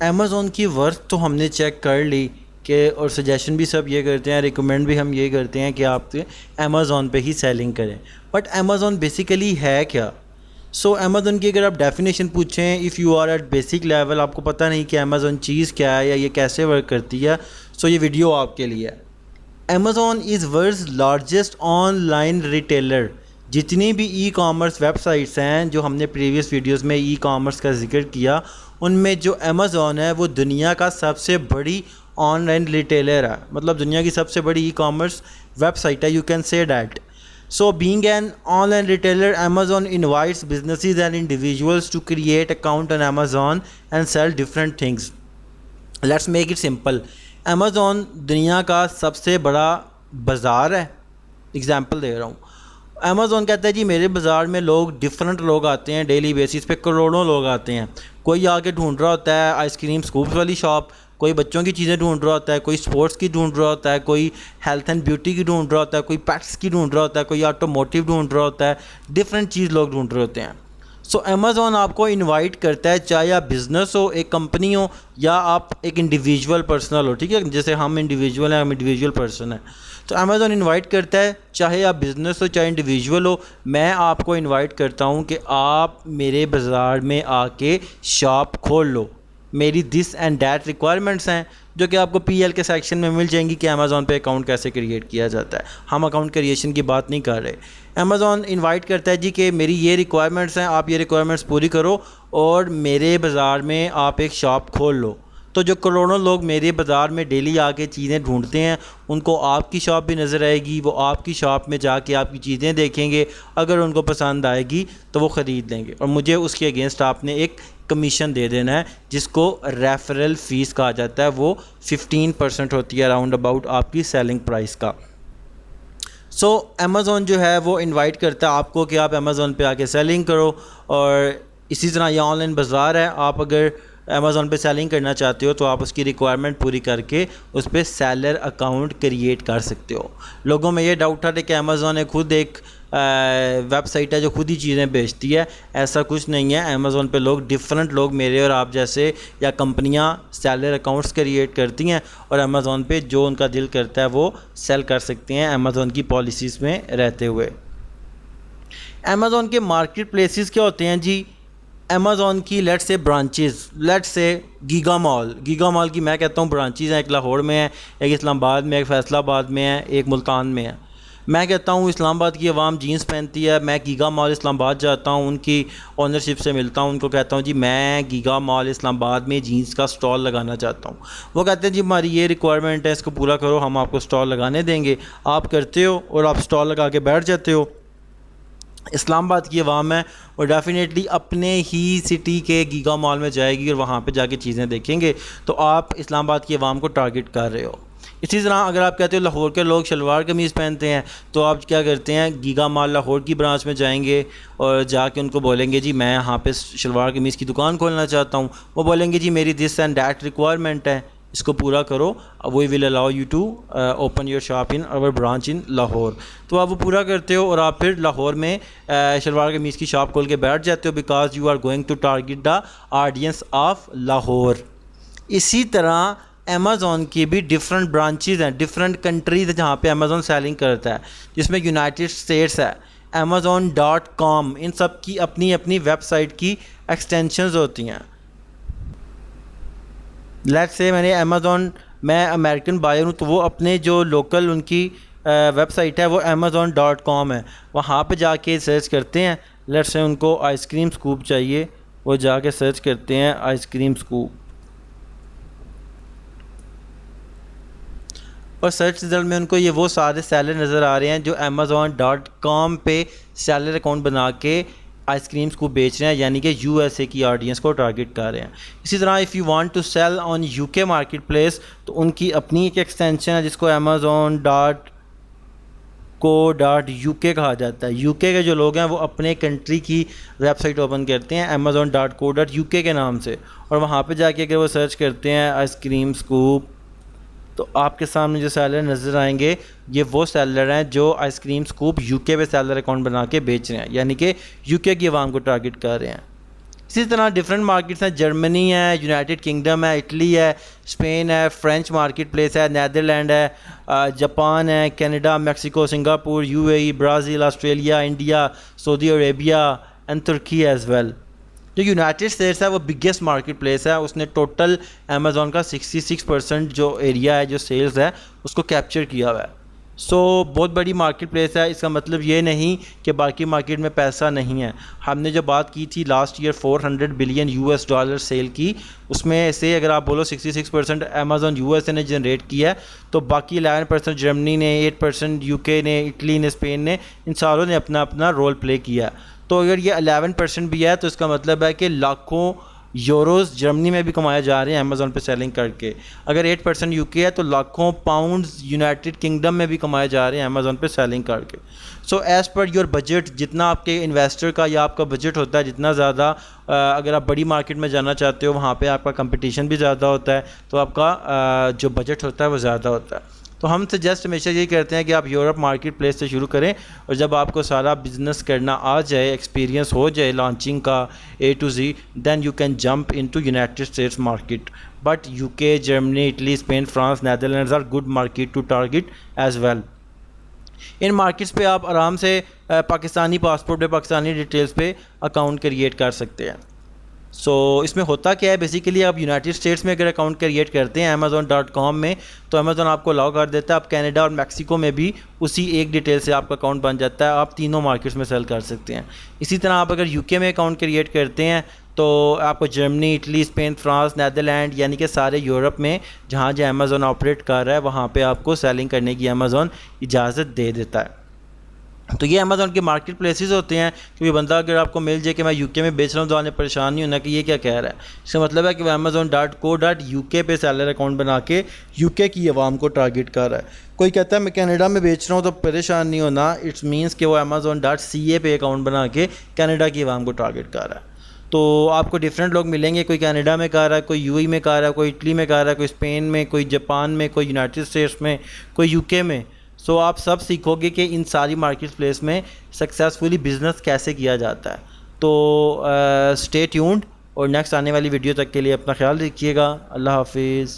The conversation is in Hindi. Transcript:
अमेज़ॉन की वर्थ तो हमने चेक कर ली कि, और सजेशन भी सब ये करते हैं, रिकमेंड भी हम ये करते हैं कि आप अमेज़ॉन पे ही सेलिंग करें। बट अमेज़ॉन बेसिकली है क्या? सो अमेज़ॉन की अगर आप डेफिनेशन पूछें, if you are at basic level, आपको पता नहीं कि अमेज़ॉन चीज़ क्या है या ये कैसे वर्क करती है, सो ये वीडियो आपके लिए है। Amazon is world's largest online retailer. जितनी भी ई कॉमर्स वेबसाइट्स हैं जो हमने प्रीवियस वीडियोस में ई कॉमर्स का जिक्र किया, उनमें जो अमेज़ॉन है वो दुनिया का सबसे बड़ी ऑनलाइन रिटेलर है, मतलब दुनिया की सबसे बड़ी ई कॉमर्स वेबसाइट है, you can say that. So being an online retailer, Amazon invites businesses and individuals to create account on Amazon and sell different things. Let's make it simple. Amazon दुनिया का सबसे बड़ा बाज़ार है। एग्ज़ाम्पल दे रहा हूँ। अमेज़ॉन कहता है जी मेरे बाज़ार में डिफरेंट लोग आते हैं, डेली बेसिस पे करोड़ों लोग आते हैं। कोई आके ढूंढ रहा होता है आइसक्रीम स्कूप्स वाली शॉप, कोई बच्चों की चीज़ें ढूंढ रहा होता है, कोई स्पोर्ट्स की ढूंढ रहा होता है, कोई हेल्थ एंड ब्यूटी की ढूंढ रहा होता है, कोई पेट्स की ढूंढ रहा होता है, कोई ऑटोमोटिव ढूंढ रहा होता है, डिफरेंट चीज़ लोग ढूंढ रहे होते हैं। सो अमेज़ॉन आपको इनवाइट करता है, चाहे आप बिज़नेस हो, एक कंपनी हो, या आप एक इंडिविजुअल पर्सनल हो, ठीक है, जैसे हम इंडिविजुअल हैं, हम इंडिविजुअल पर्सन हैं। तो अमेज़ॉन इनवाइट करता है, चाहे आप बिज़नेस हो चाहे इंडिविजुअल हो, मैं आपको इनवाइट करता हूँ कि आप मेरे बाज़ार में आके शॉप खोल लो। मेरी दिस एंड डैट रिक्वायरमेंट्स हैं जो कि आपको पीएल के सेक्शन में मिल जाएंगी कि अमेज़ॉन पे अकाउंट कैसे क्रिएट किया जाता है। हम अकाउंट क्रिएशन की बात नहीं कर रहे। अमेज़ॉन इनवाइट करता है जी कि मेरी ये रिक्वायरमेंट्स हैं, आप ये रिक्वायरमेंट्स पूरी करो और मेरे बाज़ार में आप एक शॉप खोल लो। तो जो करोड़ों लोग मेरे बाज़ार में डेली आके चीज़ें ढूंढते हैं, उनको आपकी शॉप भी नज़र आएगी, वो आपकी शॉप में जाके आपकी चीज़ें देखेंगे, अगर उनको पसंद आएगी तो वो ख़रीद लेंगे और मुझे उसके अगेंस्ट आपने एक कमीशन दे देना है, जिसको रेफरल फ़ीस कहा जाता है। वो 15% होती है अराउंड अबाउट आपकी सेलिंग प्राइस का। सो अमेज़ॉन जो है वो इनवाइट करता है आपको कि आप अमेज़ॉन पे आके सेलिंग करो। और इसी तरह यह ऑनलाइन बाज़ार है, आप अगर अमेज़ॉन पे सेलिंग करना चाहते हो तो आप उसकी रिक्वायरमेंट पूरी करके उस पर सेलर अकाउंट क्रिएट कर सकते हो। लोगों में ये डाउट था कि अमेज़ॉन ने खुद एक वेबसाइट है जो खुद ही चीज़ें बेचती है। ऐसा कुछ नहीं है। अमेज़ॉन पे डिफरेंट लोग मेरे और आप जैसे या कंपनियां सेलर अकाउंट्स क्रिएट करती हैं और अमेज़ॉन पे जो उनका दिल करता है वो सेल कर सकते हैं अमेज़ॉन की पॉलिसीज़ में रहते हुए। अमेज़ॉन के मार्केट प्लेसेस क्या होते हैं जी? अमेज़ॉन की let's say branches, let's say giga mall की मैं कहता हूँ ब्रांचेस हैं। एक लाहौर में है, एक इस्लामाबाद में, एक फैसलाबाद में है, एक मुल्तान में है। मैं कहता हूँ इस्लामाबाद की आवाम जीन्स पहनती है, मैं गीगा मॉल इस्लामाबाद जाता हूँ, उनकी ओनरशिप से मिलता हूँ, उनको कहता हूँ जी मैं गीगा मॉल इस्लामाबाद में जीन्स का स्टॉल लगाना चाहता हूँ। वो कहते हैं जी हमारी ये रिक्वायरमेंट है, इसको पूरा करो, हम आपको स्टॉल लगाने देंगे। आप करते हो और आप स्टॉल लगा के बैठ जाते हो। इस्लामाबाद की आवाम है और डेफिनेटली अपने ही सिटी के गीगा मॉल में जाएगी और वहाँ पे जाके चीज़ें देखेंगे, तो आप इस्लामाबाद की आवाम को टारगेट कर रहे हो। इसी तरह अगर आप कहते हो लाहौर के लोग शलवार कमीज़ पहनते हैं, तो आप क्या करते हैं, गीगा मॉल लाहौर की ब्रांच में जाएंगे और जाके उनको बोलेंगे जी मैं यहाँ पे शलवार कमीज़ की दुकान खोलना चाहता हूँ। वो बोलेंगे जी मेरी दिस एंड डैट रिक्वायरमेंट है, इसको पूरा करो, we will allow you to open your shop in our branch in Lahore. तो आप वो पूरा करते हो और आप फिर लाहौर में शलवार कमीज़ की शॉप खोल के बैठ जाते हो, because you are going to target the audience of Lahore. इसी तरह अमेज़ॉन की भी डिफरेंट ब्रांचेज़ हैं, डिफरेंट कंट्रीज़ जहाँ पे अमेज़ॉन सेलिंग करता है, जिसमें यूनाइटेड स्टेट्स है, amazon.com, इन सब की अपनी अपनी वेबसाइट की एक्सटेंशंस होती हैं। लेट्स से मैं अमेरिकन बायर हूँ, तो वो अपने जो लोकल उनकी वेबसाइट है वो amazon.com है, वहाँ पे जाके सर्च करते हैं। लेट्स से उनको आइसक्रीम स्कूप चाहिए, वो जाके सर्च करते हैं आइसक्रीम स्कूप, और सर्च रिजल्ट में उनको ये वो सारे सेलर नज़र आ रहे हैं जो amazon.com पे सेलर अकाउंट बना के आइसक्रीम्स को बेच रहे हैं, यानी कि यूएसए की ऑडियंस को टारगेट कर रहे हैं। इसी तरह if you want to sell on UK marketplace, तो उनकी अपनी एक एक्सटेंशन है जिसको amazon.co.uk कहा जाता है। यूके के जो लोग हैं वो अपने कंट्री की वेबसाइट ओपन करते हैं amazon.co.uk के नाम से, और वहाँ पे जाके अगर वो सर्च करते हैं आइसक्रीम स्कूप, तो आपके सामने जो सेलर नज़र आएंगे ये वो सेलर हैं जो आइसक्रीम स्कूप यूके पे सेलर अकाउंट बना के बेच रहे हैं, यानी कि यूके की आवाम को टारगेट कर रहे हैं। इसी तरह डिफरेंट मार्केट्स हैं, जर्मनी है, यूनाइटेड किंगडम है, इटली है, स्पेन है, फ्रेंच मार्केट प्लेस है, नैदरलैंड है, जापान है, Canada, Mexico, Singapore, UAE, Brazil, Australia, India, Saudi Arabia and Turkey as well. जो यूनाइटेड स्टेट्स है वो बिगेस्ट मार्केट प्लेस है, उसने टोटल अमेज़ॉन का 66% जो एरिया है, जो सेल्स है, उसको कैप्चर किया हुआ है। सो बहुत बड़ी मार्केट प्लेस है। इसका मतलब ये नहीं कि बाकी मार्केट में पैसा नहीं है। हमने जो बात की थी last year 400 billion US dollar sale की, उसमें से अगर आप बोलो 66% अमेज़ॉन यूएस ने जनरेट किया है, तो बाकी 11% जर्मनी ने, 8% यूके ने, इटली ने, स्पेन ने, इन सारों ने अपना अपना रोल प्ले किया। तो अगर ये 11% भी है तो इसका मतलब है कि लाखों यूरोज़ जर्मनी में भी कमाए जा रहे हैं अमेज़ॉन पे सेलिंग करके। अगर 8% यूके है तो लाखों पाउंड्स यूनाइटेड किंगडम में भी कमाए जा रहे हैं अमेज़ॉन पे सेलिंग करके। So as per your budget, जितना आपके इन्वेस्टर का या आपका बजट होता है, जितना ज़्यादा अगर आप बड़ी मार्केट में जाना चाहते हो, वहाँ पे आपका कंपटीशन भी ज़्यादा होता है, तो आपका जो बजट होता है वो ज़्यादा होता है। तो हम सजेस्ट हमेशा यही करते हैं कि आप यूरोप मार्केट प्लेस से शुरू करें, और जब आपको सारा बिज़नेस करना आ जाए, एक्सपीरियंस हो जाए लॉन्चिंग का A to Z, then you can jump into United States market. But UK, Germany, Italy, Spain, France, Netherlands are good market to target as well. इन मार्केट्स पे आप आराम से पाकिस्तानी पासपोर्ट पे, पाकिस्तानी डिटेल्स पे अकाउंट क्रिएट कर सकते हैं। सो इसमें होता क्या है, बेसिकली आप यूनाइटेड स्टेट्स में अगर अकाउंट क्रिएट करते हैं Amazon.com में, तो अमेज़ॉन आपको अलाउ कर देता है। आप कनाडा और मैक्सिको में भी उसी एक डिटेल से आपका अकाउंट बन जाता है, आप तीनों मार्केट्स में सेल कर सकते हैं। इसी तरह आप अगर यूके में अकाउंट क्रिएट करते हैं तो आपको Germany, Italy, Spain, France, Netherlands, यानी कि सारे यूरोप में जहाँ जहाँ अमेज़ॉन ऑपरेट कर रहा है वहाँ पर आपको सेलिंग करने की अमेज़ॉन इजाज़त दे देता है। तो ये अमेज़ॉन के मार्केट प्लेसेस होते हैं। क्योंकि बंदा अगर आपको मिल जाए कि मैं यूके में बेच रहा हूँ, तो आपने परेशान नहीं होना कि ये क्या कह रहा है। इसका मतलब है कि वह Amazon.co.uk पे सेलर अकाउंट बना के यूके की आवाम को टारगेट कर रहा है। कोई कहता है मैं कनाडा में बेच रहा हूँ, तो परेशान नहीं होना, इट्स मीन्स कि वो Amazon.ca पे अकाउंट बना के कनाडा की आवाम को टारगेट कर रहा है। तो आपको डिफरेंट लोग मिलेंगे, कोई कनाडा में कर रहा है, कोई यूएई में कर रहा है, कोई इटली में कर रहा है, कोई स्पेन में, कोई जापान में, कोई यूनाइटेड स्टेट्स में, कोई यूके में। सो आप सब सीखोगे कि इन सारी मार्केट प्लेस में सक्सेसफुली बिज़नेस कैसे किया जाता है। तो स्टे ट्यून्ड, और नेक्स्ट आने वाली वीडियो तक के लिए अपना ख्याल रखिएगा। अल्लाह हाफिज़।